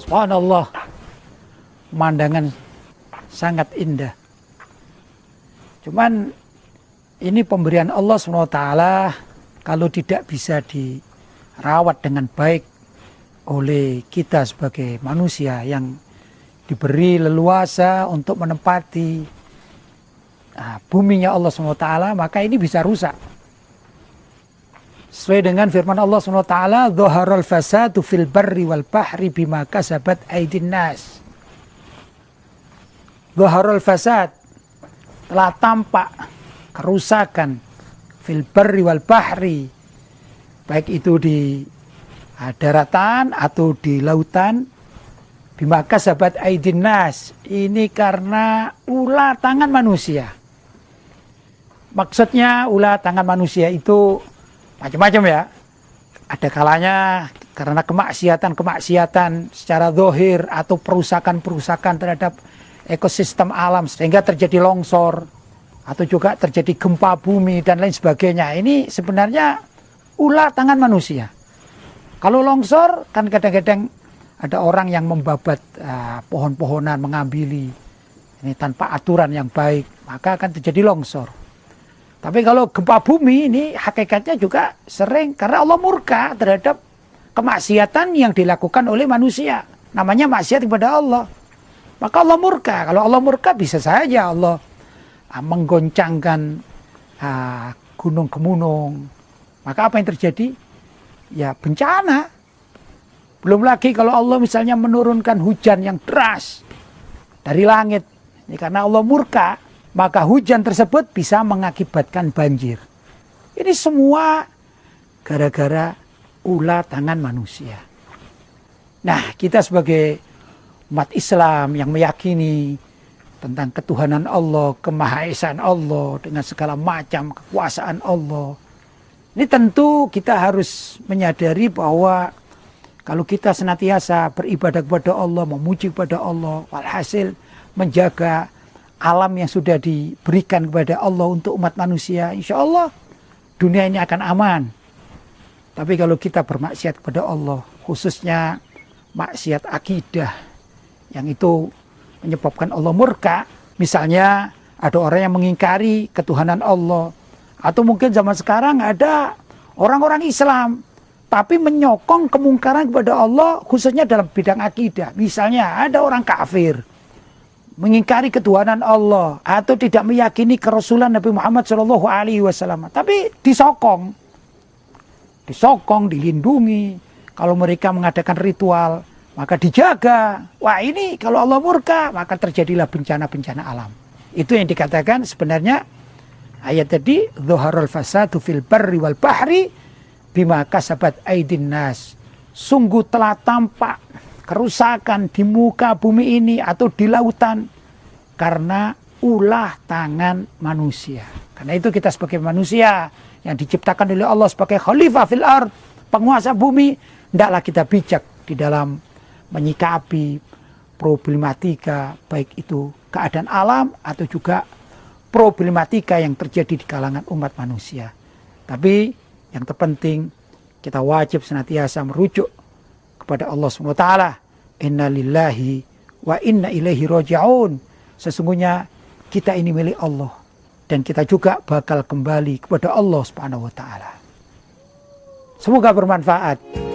Subhanallah, pemandangan sangat indah. Cuman ini pemberian Allah SWT, kalau tidak bisa dirawat dengan baik oleh kita sebagai manusia yang diberi leluasa untuk menempati buminya Allah SWT, maka ini bisa rusak. Sesuai dengan firman Allah SWT, "Dhaharal fasadu fil barri wal bahri bima kasabat aydin nas." Dhaharal fasad, telah tampak kerusakan fil barri wal bahri, baik itu di daratan atau di lautan, bima kasabat aydin nas, ini karena ulah tangan manusia. Maksudnya ulah tangan manusia itu macam-macam ya. Ada kalanya karena kemaksiatan secara zahir atau perusakan terhadap ekosistem alam sehingga terjadi longsor atau juga terjadi gempa bumi dan lain sebagainya. Ini sebenarnya ulah tangan manusia. Kalau longsor kan kadang-kadang ada orang yang membabat pohon-pohonan, mengambili ini tanpa aturan yang baik, maka akan terjadi longsor. Tapi kalau gempa bumi ini hakikatnya juga sering karena Allah murka terhadap kemaksiatan yang dilakukan oleh manusia. Namanya maksiat kepada Allah. Maka Allah murka. Kalau Allah murka bisa saja Allah menggoncangkan gunung-gunung. Maka apa yang terjadi? Ya bencana. Belum lagi kalau Allah misalnya menurunkan hujan yang deras dari langit. Ini karena Allah murka, maka hujan tersebut bisa mengakibatkan banjir. Ini semua gara-gara ulah tangan manusia. Nah, kita sebagai umat Islam yang meyakini tentang ketuhanan Allah, kemahaesaan Allah dengan segala macam kekuasaan Allah, ini tentu kita harus menyadari bahwa kalau kita senantiasa beribadah kepada Allah, memuji kepada Allah, walhasil menjaga alam yang sudah diberikan kepada Allah untuk umat manusia, insya Allah dunia ini akan aman. Tapi kalau kita bermaksiat kepada Allah, khususnya maksiat akidah, yang itu menyebabkan Allah murka, misalnya ada orang yang mengingkari ketuhanan Allah, atau mungkin zaman sekarang ada orang-orang Islam tapi menyokong kemungkaran kepada Allah, khususnya dalam bidang akidah. Misalnya ada orang kafir mengingkari ketuhanan Allah atau tidak meyakini kerasulan Nabi Muhammad SAW, tapi disokong, dilindungi. Kalau mereka mengadakan ritual, maka dijaga. Wah, ini kalau Allah murka, maka terjadilah bencana-bencana alam. Itu yang dikatakan sebenarnya ayat tadi, dhaharal fasadu fil barri wal bahri bima kasabat aydin nas. Sungguh telah tampak kerusakan di muka bumi ini atau di lautan karena ulah tangan manusia. Karena itu kita sebagai manusia yang diciptakan oleh Allah sebagai khalifah fil ard, penguasa bumi, hendaklah kita bijak di dalam menyikapi problematika, baik itu keadaan alam atau juga problematika yang terjadi di kalangan umat manusia. Tapi yang terpenting kita wajib senantiasa merujuk kepada Allah SWT. Inna lillahi wa inna ilaihi raji'un. Sesungguhnya kita ini milik Allah dan kita juga bakal kembali kepada Allah SWT. Semoga bermanfaat.